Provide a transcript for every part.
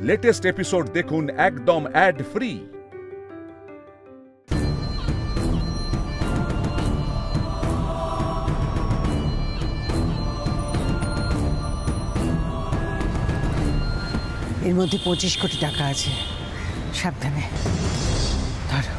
Latest episode দেখুন একদম add free. এর মধ্যে 25 কোটি টাকা আছে, সাবধানে ধরো।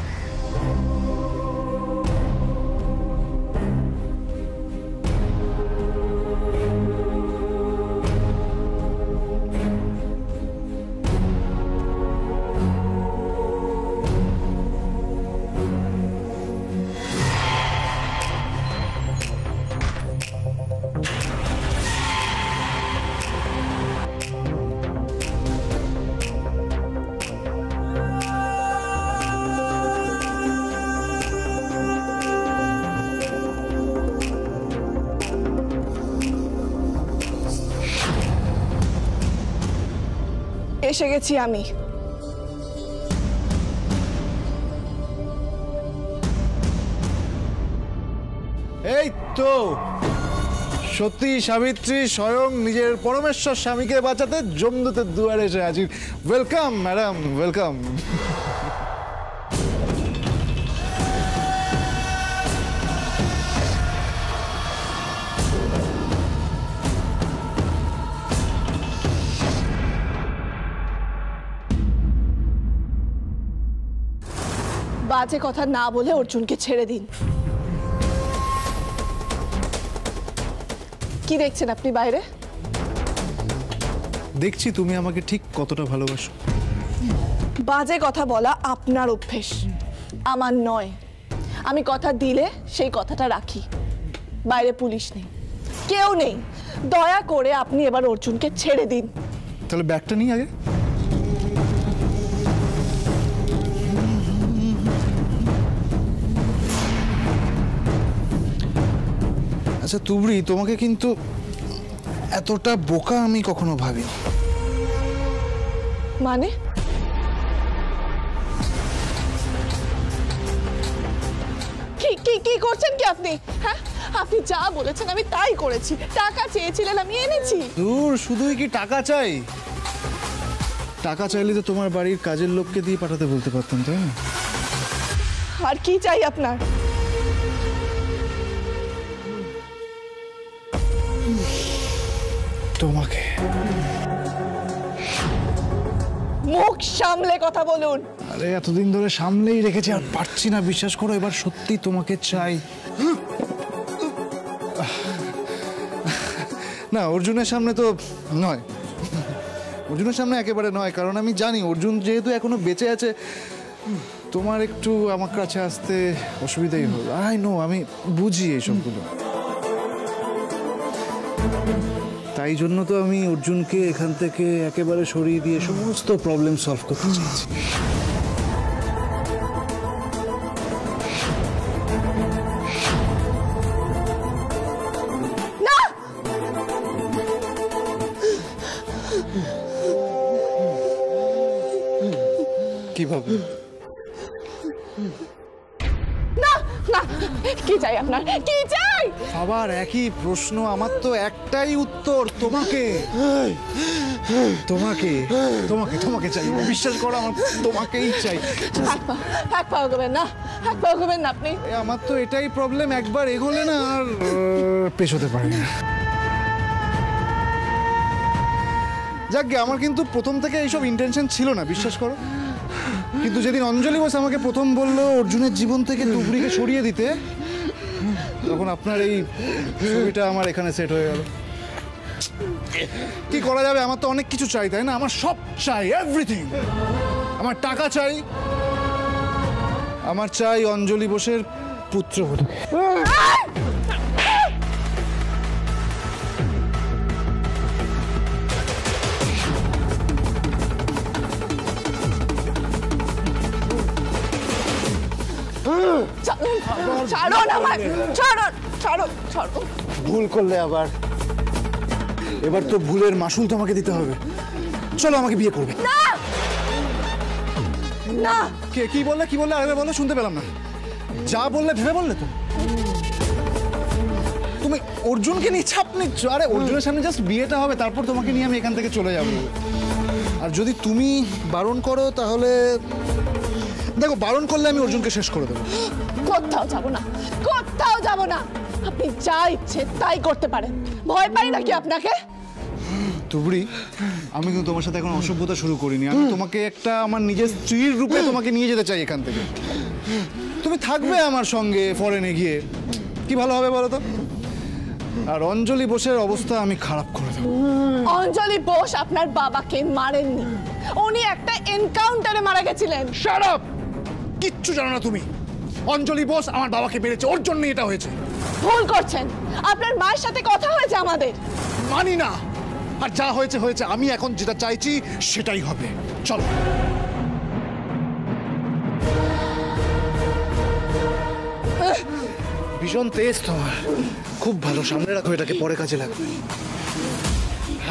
এসে গেছি আমি। এই তো সত্যি সাবিত্রী স্বয়ং নিজের পরমেশ্বর স্বামীকে বাঁচাতে যমদূতের দুয়ারে এসে হাজির। Welcome madam, welcome. বাজে কথা না বলে অর্জুনকে ছেড়ে দিন। কি দেখছেন আপনি বাইরে? দেখছি তুমি আমাকে ঠিক কতটা ভালোবাসো। বাজে কথা বলা আপনার অভ্যেস, আমার নয়। আমি কথা দিলে সেই কথাটা রাখি। বাইরে পুলিশ নেই, কেউ নেই। দয়া করে আপনি এবার অর্জুনকে ছেড়ে দিন। তাহলে ব্যাগটা নিই আগে। আচ্ছা তুবড়ি, তোমাকে কিন্তু এতটা বোকা আমি কখনো ভাবিনি। মানে? কি করছেন কি আপনি? হ্যাঁ, আপনি যা বলেছেন আমি তাই করেছি। টাকা চেয়েছিলেন, আমি এনেছি। দূর, শুধুই কি টাকা চাই? টাকা চাইলে তো তোমার বাড়ির কাজের লোককে দিয়ে পাঠাতে বলতে পারতাম, তাই না? আর কি চাই আপনার? তোমাকে। মুখ সামলে কথা বলুন। আরে এতদিন ধরে সামলেই রেখেছি, আর পারছি না, বিশ্বাস করো। এবার সত্যি তোমাকে চাই। না, অর্জুনের সামনে তো নয়, অর্জুনের সামনে একেবারে নয়। কারণ আমি জানি অর্জুন যেহেতু এখনো বেঁচে আছে, তোমার একটু আমার কাছে আসতে অসুবিধাই হল। আই নো, আমি বুঝি এইসবগুলো। তাই জন্য তো আমি অর্জুনকে এখান থেকে একেবারে সরিয়ে দিয়ে সমস্ত প্রবলেম সলভ করতে চাইছি। না, কিভাবে? না না, কি চাই আপনার? কি চাই? আবার একই প্রশ্ন? আমার তো একটাই উত্তর, তোমাকে। তোমাকে তোমাকে তোমাকে চাই, বিশ্বাস করো, আমার তোমাকেই চাই। এক পা এগোবেন না, এক পা এগোবেন না আপনি। আমার তো এটাই প্রবলেম, একবার এগোলে না আর পেছোতে পারি না। যাকগে, আমার কিন্তু প্রথম থেকে এইসব ইন্টেনশন ছিল না, বিশ্বাস করো। কিন্তু যেদিন অঞ্জলি বস আমাকে প্রথম বললো অর্জুনের জীবন থেকে তুবড়িকে সরিয়ে দিতে, তখন আপনার এই ছবিটা আমার এখানে সেট হয়ে গেল। কি করা যাবে? আমার তো অনেক কিছু চাই, তাই না? আমার সব চাই, এভরিথিং। আমার টাকা চাই, আমার চাই অঞ্জলি বোসের পুত্রবধূ। ছাড়ুন আমায়, ছাড়ুন, ছাড়ুন, ছাড়ুন। ভুল করলে আবার, এবার তো ভুলের মাসুল তোমাকে দিতে হবে। চলো, আমাকে বিয়ে করবে। না না। কি বললে? কি বললে? আরে বলো, শুনতে পেলাম না। যা বললে ভেবে বললে তো? তুমি অর্জুনকে নিয়ে চাপ নিচ্ছ? আরে অর্জুনের সামনে জাস্ট বিয়েটা হবে, তারপর তোমাকে নিয়ে আমি এখান থেকে চলে যাবো। আর যদি তুমি বারণ করো তাহলে দেখো, বারণ করলে আমি অর্জুনকে শেষ করে দেবো। কোথাও যাব না, কোথাও যাব না। আপনি যা ইচ্ছে তাই করতে পারেন, ভয় পাই নাকি আপনাকে? তুবড়ি, আমি কিন্তু তোমার সাথে এখন অসভ্যতা শুরু করিনি। আমি তোমাকে একটা আমার নিজের স্ত্রীর রূপে তোমাকে নিয়ে যেতে চাই এখান থেকে। তুমি থাকবে আমার সঙ্গে ফরেনে গিয়ে, কি ভালো হবে বলো তো? আর অঞ্জলি বোসের অবস্থা আমি খারাপ করে দেবো। অঞ্জলি বোস আপনার বাবাকে মারেননি, উনি একটা এনকাউন্টারে মারা গেছিলেন। Shut up! কিচ্ছু জানো না তুমি। অঞ্জলি বোস আমার বাবাকে মেরেছে, ওর জন্যই এটা হয়েছে। ভুল করছেন, আপনার মায়ের সাথে কথা হয়েছে আমাদের। মানি না, আর যা হয়েছে হয়েছে। আমি এখন যেটা চাইছি সেটাই হবে। চলো। ভীষণ তেজ তোমার, খুব ভালো। সামনে রাখো এটাকে, পরে কাজে লাগবে।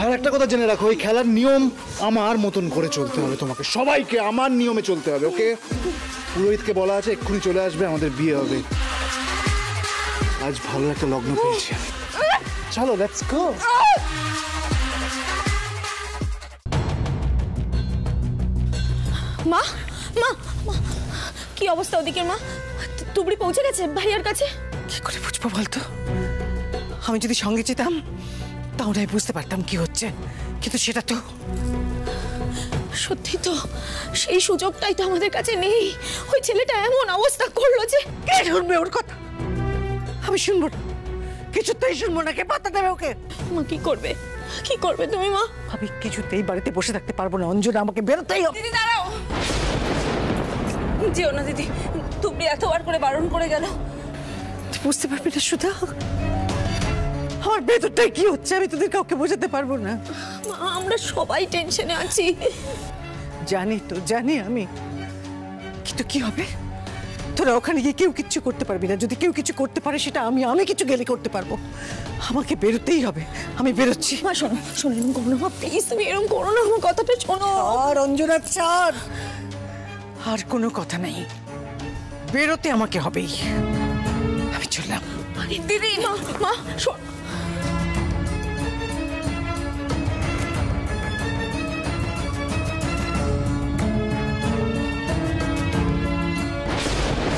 আর একটা কথা জেনে রাখো, এই খেলার নিয়ম আমার মতন করে চলতে হবে তোমাকে। সবাইকে আমার নিয়মে চলতে হবে, ওকে? পুরোহিতকে বলা আছে এক্ষুনি চলে আসবে, আমাদের বিয়ে হবে। আজ ভালো একটা লগ্ন পেয়েছি। চলো, লেটস গো। মা মা মা, কি অবস্থা ওদিকে? মা, তুবড়ি পৌঁছে গেছে ভাইয়ার কাছে? কি করে বুঝবো বলতো? আমি যদি সঙ্গে যেতাম তাহলে বুঝতে পারতাম কি হচ্ছে, কিন্তু সেটা তো। সত্যি তো, সেই সুযোগটাই তো আমাদের কাছে নেই। ওই ছেলেটা এমন অবস্থা করলো যে। কে শুনবে ওর কথা? আমি শুনবো না, কিছুতেই শুনবো না। কে পাত্তা দেবে ওকে? মা কি করবে, কি করবে তুমি? মা, আমি কিছুতেই বাড়িতে বসে থাকতে পারবো না অঞ্জনা, আমাকে বেরোতেই হবে। দিদি দাঁড়াও, যেও না দিদি। তুবড়ি এতবার করে বারণ করে গেল। তুই বুঝতে পারবি না সুধা, আমার ভেতরটাই কি হচ্ছে আমি তোদের কাউকে বোঝাতে পারবো না। মা, আমরা সবাই টেনশনে আছি। জানি তো, জানি আমি, কিন্তু কি হবে? তোরা ওখানে গিয়ে কেউ কিচ্ছু করতে পারবি না। যদি কেউ কিছু করতে পারে সেটা আমি কিছু গেলে করতে পারবো। আমাকে বেরোতেই হবে, আমি বেরোচ্ছি। মা শোনো শোনো, এরকম করো না মা, প্লিজ তুমি এরকম করো না, আমার কথাটা শোনো। আর অঞ্জনা ছাড়, আর কোনো কথা নাই, বেরোতে আমাকে হবেই। আমি চললাম। দিদি, মা মা শোন।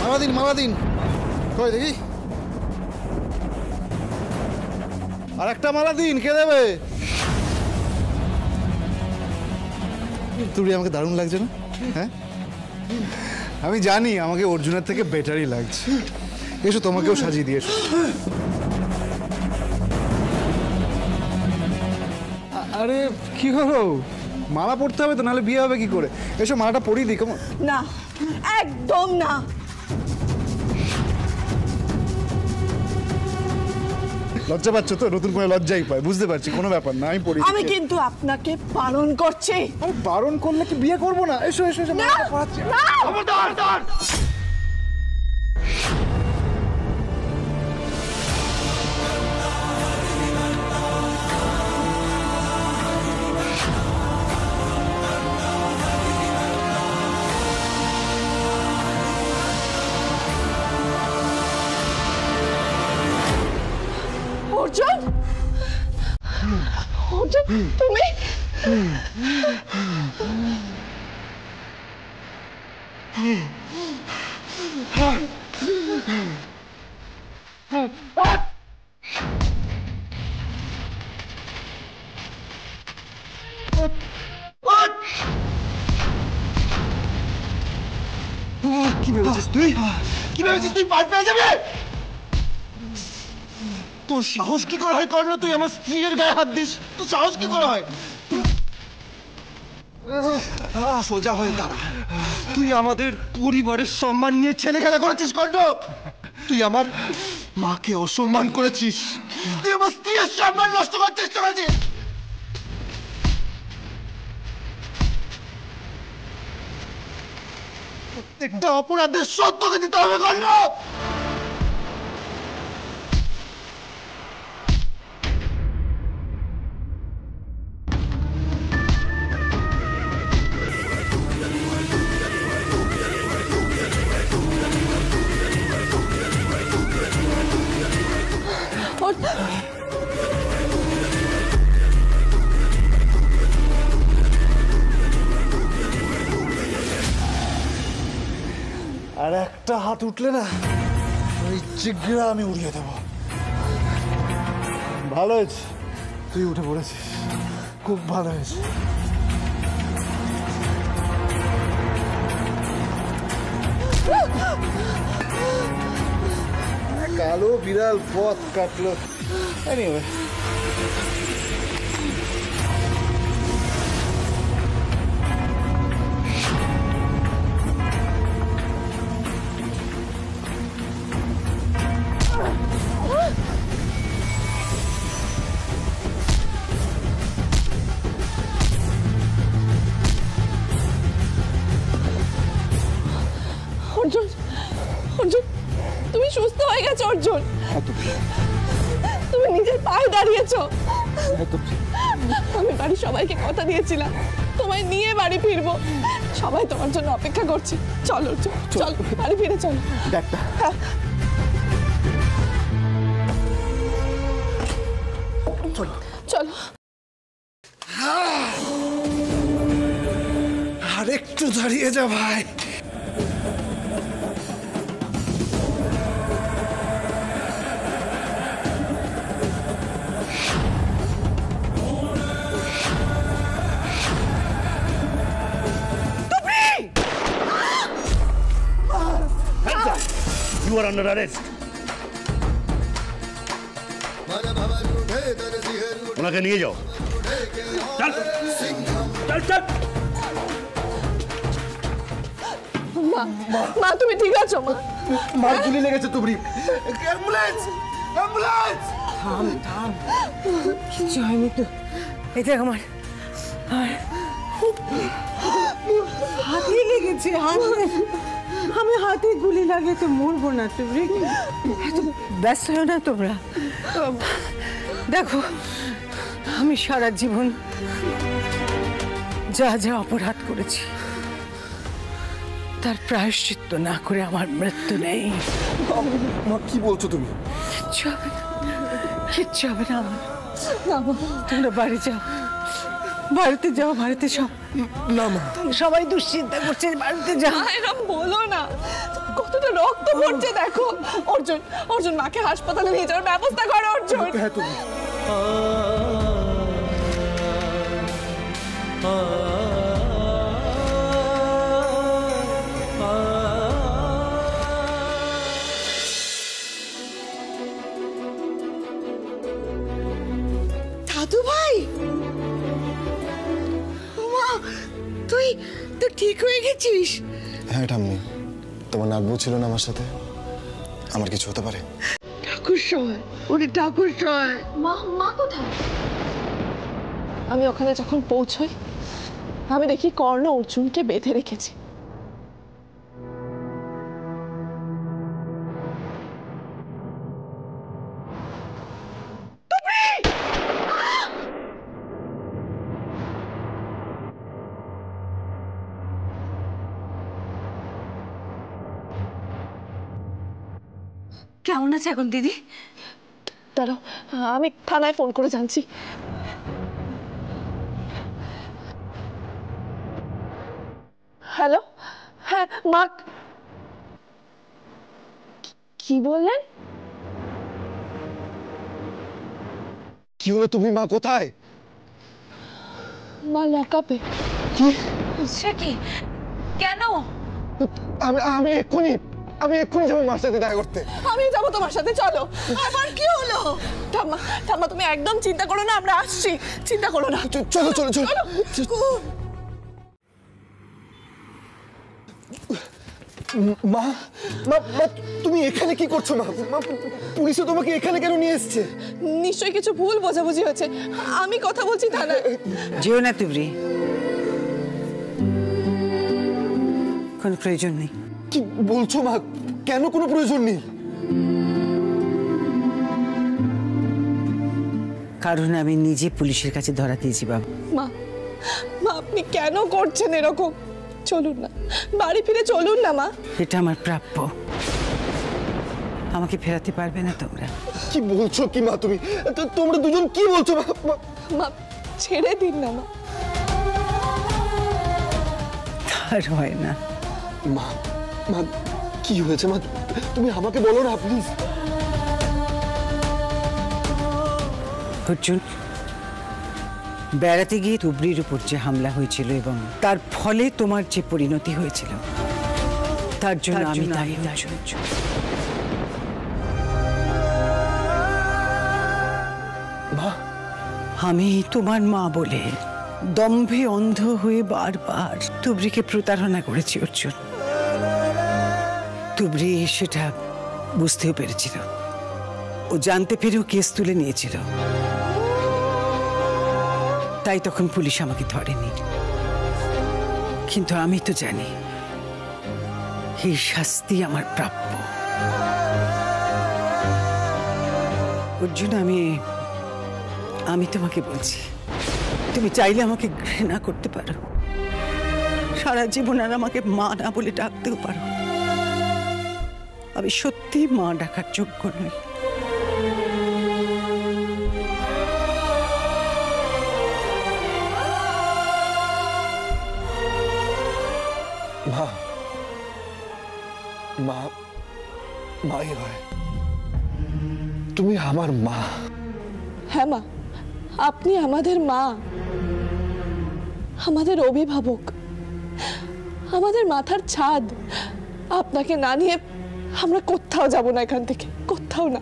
মালা দিন, মালা দিন। কই দেখি, আর একটা মালা দিন। কে দেবে? তুই আমাকে দারুণ লাগছে না? হ্যাঁ, আমি জানি আমাকে অর্জুনের থেকে বেটারই লাগছে। এসো, তোমাকেও সাজিয়ে দিয়ে এসো। আরে কি হলো, মালা পড়তে হবে তো, নাহলে বিয়ে হবে কি করে? এসো, মালাটা পরিয়ে দিই। কেমন? না, একদম না। লজ্জা পাচ্ছ তো? নতুন করে লজ্জাই পায়, বুঝতে পারছি, কোনো ব্যাপার না, আমি পড়ি। আমি কিন্তু আপনাকে বারণ করছি। আমি বারণ করলে কি বিয়ে করবো না? এসো এসো এসো, মালাটা পরাচ্ছি। অর্জুন, অর্জুন তুমি? কি ভেবেছিস তুই? কি ভেবেছিস তুই পার পেয়ে যাবে? তোর সাহস কি করে হয় কর্ণ, তুই আমার স্ত্রীর গায়ে হাত দিস? তোর সাহস কি করে হয়? সোজা হয়ে দাঁড়া। তুই আমাদের পরিবারের সম্মান নিয়ে ছেলে খেলা করেছিস কর্ণ। তুই আমার মাকে অসম্মান করেছিস, তুই আমার স্ত্রীর সম্মান নষ্ট করার চেষ্টা করেছিস। প্রত্যেকটা অপরাধের শোধ তোকে দিতে হবে কর্ণ। আর একটা হাত উঠলে না ওই চিগড়া আমি উড়িয়ে দেব। ভালো হয়েছে তুই উঠে পড়েছিস, খুব ভালো হয়েছে। কালো বিড়াল পথ কাটলো। এনিওয়ে অর্জুন, অর্জুন, তুমি সুস্থ হয়ে গেছো অর্জুন। তুমি নিজের পায়ে দাঁড়িয়েছো। আমি বাড়ির সবাইকে কথা দিয়েছিলাম তোমায় নিয়ে বাড়ি ফিরবো। সবাই তোমার জন্য অপেক্ষা করছে। চলো অর্জুন, চল বাড়ি ফিরে চলো। চলো। আর একটু দাঁড়িয়ে যা ভাই। You are under arrest. ওনাকে নিয়ে যাও। চল চল চল। মা তুমি ঠিক আছো? মা মার গুলি লেগেছে তুবড়ি। Ambulance ambulance. থাম থাম, কিছু হয়নি তো। এটা আমার হাতে লেগেছে, হাতে। আমি হাতে গুলি লাগে তো মরবো না। তুমি এত ব্যস্ত হও না তোমরা। দেখো আমি সারা জীবন যা যা অপরাধ করেছি তার প্রায়শ্চিত্ত না করে আমার মৃত্যু নেই। মা কি বলছো তুমি? কিচ্ছু হবে না, কিচ্ছু হবে না আমার। তোমরা বাড়ি যাও, বাড়িতে যাও, বাড়িতে সব। না মা, সবাই দুশ্চিন্তা করছে, বাড়িতে যাও। এরকম বলো না, কতটা রক্ত পড়ছে দেখো। অর্জুন, অর্জুন মাকে হাসপাতালে নিয়ে যাওয়ার ব্যবস্থা করো অর্জুন। হ্যাঁ তুমি। দাদু ভাই, মা তুই তো ঠিক হয়ে গেছিস? হ্যাঁ ঠাম্মি, তোমার নাতবউ ছিল না আমার সাথে, আমার কিছু হতে পারে? ঠাকুর সহায়, ওরে ঠাকুর সহায়। মা, মা কোথায়? আমি ওখানে যখন পৌঁছই আমি দেখি কর্ণ অর্জুনকে বেঁধে রেখেছে। কেমন আছে এখন দিদি? দাঁড়াও, আমি থানায় ফোন করে জানছি। হ্যালো, হ্যাঁ মা। কি বললেন? কি হলো? তুমি মা কোথায়? মা লকআপে। সে কি? কেন? আমি এক্ষুনি যাবো মার সাথে দেখা করতে। আমি যাবো তোমার সাথে, চলো। আবার কি হলো? ঠাম্মা, ঠাম্মা তুমি একদম চিন্তা করো না, আমরা আসছি, চিন্তা করো না। চলো চলো চলো। মা মা মা তুমি এখানে কি করছো? মা পুলিশে তোমাকে এখানে কেন নিয়ে এসছে? নিশ্চয়ই কিছু ভুল বোঝাবুঝি হয়েছে। আমি কথা বলছি থানায়। যেও না তুবড়ি, কোনো প্রয়োজন নেই। কি বলছো মা? কেন কোনো প্রয়োজন নেই? কারণ আমি নিজে পুলিশের কাছে ধরা দিয়েছি বাবা। মা, মা আপনি কেন করছেন এরকম? চলুন না, বাড়ি ফিরে চলুন না মা। এটা আমার প্রাপ্য, আমাকে ফেরাতে পারবে না তোমরা। কি বলছো কি মা তুমি? তোমরা দুজন কি বলছো? মা ছেড়ে দিন না মা। আর হয় না। মা মা কি হয়েছে মা? তুমি আমাকে বলো না প্লিজ। অর্জুন, বেড়াতে গিয়ে তুবড়ির উপর যে হামলা হয়েছিল এবং তার ফলে তোমার যে পরিণতি হয়েছিল, তার জন্য আমি দায়ী। মা, আমি তোমার মা বলে দম্ভে অন্ধ হয়ে বারবার তুবড়িকে প্রতারণা করেছি অর্জুন। তুবড়ি সেটা বুঝতেও পেরেছিল, ও জানতে পেরেও কেস তুলে নিয়েছিল, তাই তখন পুলিশ আমাকে ধরেনি। কিন্তু আমি তো জানি এই শাস্তি আমার প্রাপ্য। অর্জুন, আমি তোমাকে বলছি, তুমি চাইলে আমাকে ঘৃণা করতে পারো, সারা জীবন আর আমাকে মা না বলে ডাকতেও পারো। আমি সত্যি মা ডাকার যোগ্য নই। মা, মা মাই হয়, তুমি আমার মা। হ্যাঁ মা, আপনি আমাদের মা, আমাদের অভিভাবক, আমাদের মাথার ছাদ। আপনাকে না নিয়ে আমরা কোথাও যাব না, এখান থেকে কোথাও না।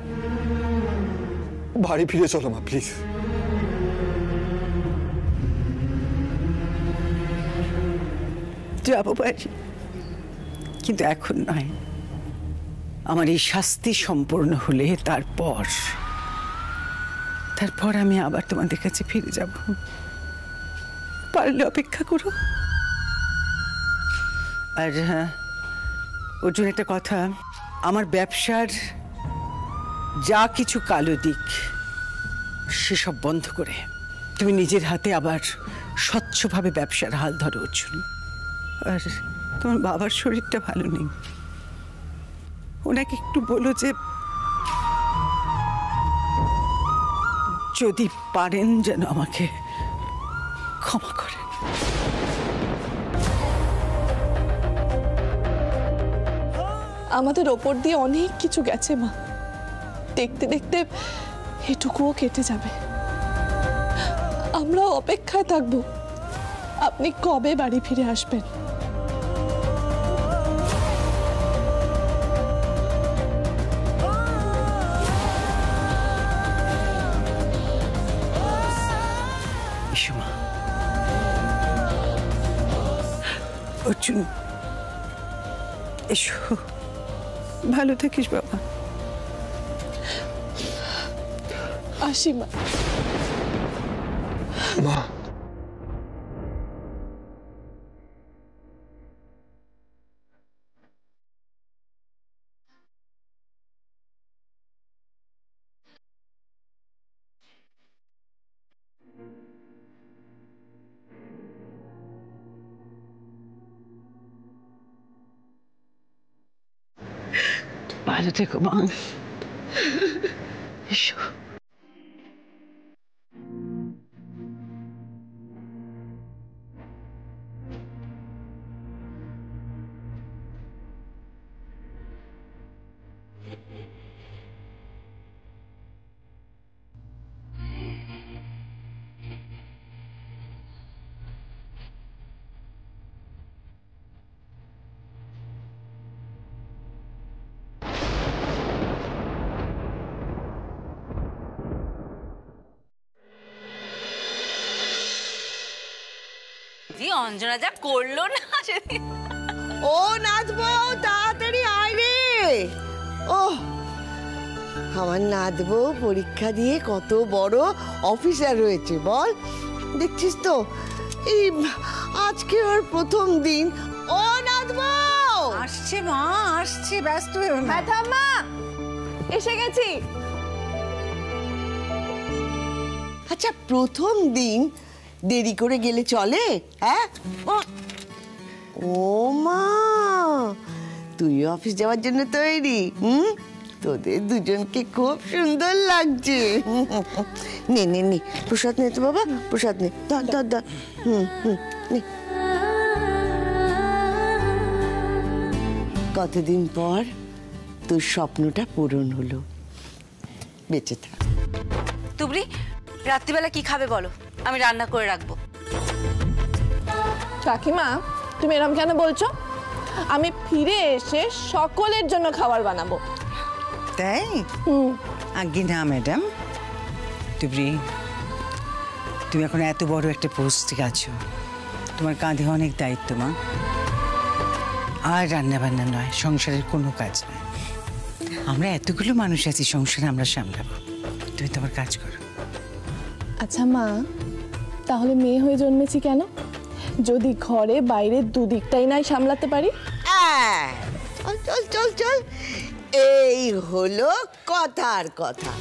বাড়ি ফিরে চলো মা প্লিজ। যাবো বাড়ি, কিন্তু এখন নয়। আমার এই শাস্তি সম্পূর্ণ হলে তারপর আমি আবার তোমাদের কাছে ফিরে যাব। পারলে অপেক্ষা করো। আর হ্যাঁ অর্জুন, একটা কথা, আমার ব্যবসার যা কিছু কালো দিক সেসব বন্ধ করে তুমি নিজের হাতে আবার স্বচ্ছভাবে ব্যবসার হাল ধরো অর্জুন। আর তোমার বাবার শরীরটা ভালো নেই, ওনাকে একটু বলো যে যদি পারেন যেন আমাকে ক্ষমা করেন। আমাদের ওপর দিয়ে অনেক কিছু গেছে মা, দেখতে দেখতে এটুকুও কেটে যাবে। আমরা অপেক্ষায় থাকবো আপনি কবে বাড়ি ফিরে আসবেন। অর্জুন, এসো, ভালো থাকিস বাবা। আসি মা। মা, ভালো থেকো মা, এসো। অঞ্জনা যা করলো না সেদিন। ও নাচবো, তাড়াতাড়ি আয় রে। ও আমার নাচবো পরীক্ষা দিয়ে কত বড় অফিসার হয়েছে বল, দেখছিস তো? এই আজকে ওর প্রথম দিন। ও নাচবো, আসছে মা, আসছে, ব্যস্ত হয়ে না। হ্যাঁ ঠাম্মা, এসে গেছি। আচ্ছা প্রথম দিন দেরি করে গেলে চলে? হ্যাঁ ও মা, তুই অফিস যাওয়ার জন্য তৈরি? তোদের দুজনকে খুব সুন্দর লাগছে। নে নে নে, প্রসাদ নে তো বাবা, প্রসাদ নে, ধর ধর ধর। নে। কতদিন পর তোর স্বপ্নটা পূরণ হলো। বেঁচে থাক। তুবড়ি, রাত্রিবেলা কি খাবে বলো, আমি রান্না করে রাখবো। কাকিমা, তুমি এরকম কেন বলছো? আমি ফিরে এসে সকলের জন্য খাবার বানাবো। তাই? আজ্ঞে না ম্যাডাম। তুবড়ি, তুমি এখন এত বড় একটা পোস্টে আছো, তোমার কাঁধে অনেক দায়িত্ব মা। আর রান্না বান্না নয়, সংসারের কোনো কাজ নয়। আমরা এতগুলো মানুষ আছি সংসারে, আমরা সামলাবো। তুমি তোমার কাজ করো। আচ্ছা মা, তাহলে মেয়ে হয়ে জন্মেছি কেন? যদি ঘরে বাইরে দুদিকটাই নাই সামলাতে পারি। চল চল চল চল, এই হলো কথার কথা।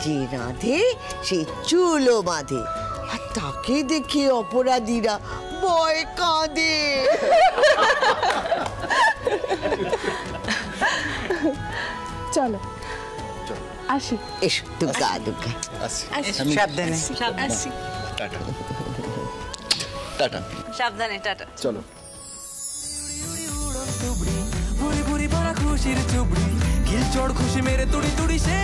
যে রাঁধে সে চুলো বাঁধে, আর তাকে দেখে অপরাধীরা ভয় কাঁদে। চলো আসি। এসো দুর্গা দুর্গা। সাবধানে। টাটা। সাবধানে, টাটা। চলো। ভুরি ভুরি ভরা খুশির চুবড়ি, খিল চড় খুশি মেরে তুড়ি তুড়ি সে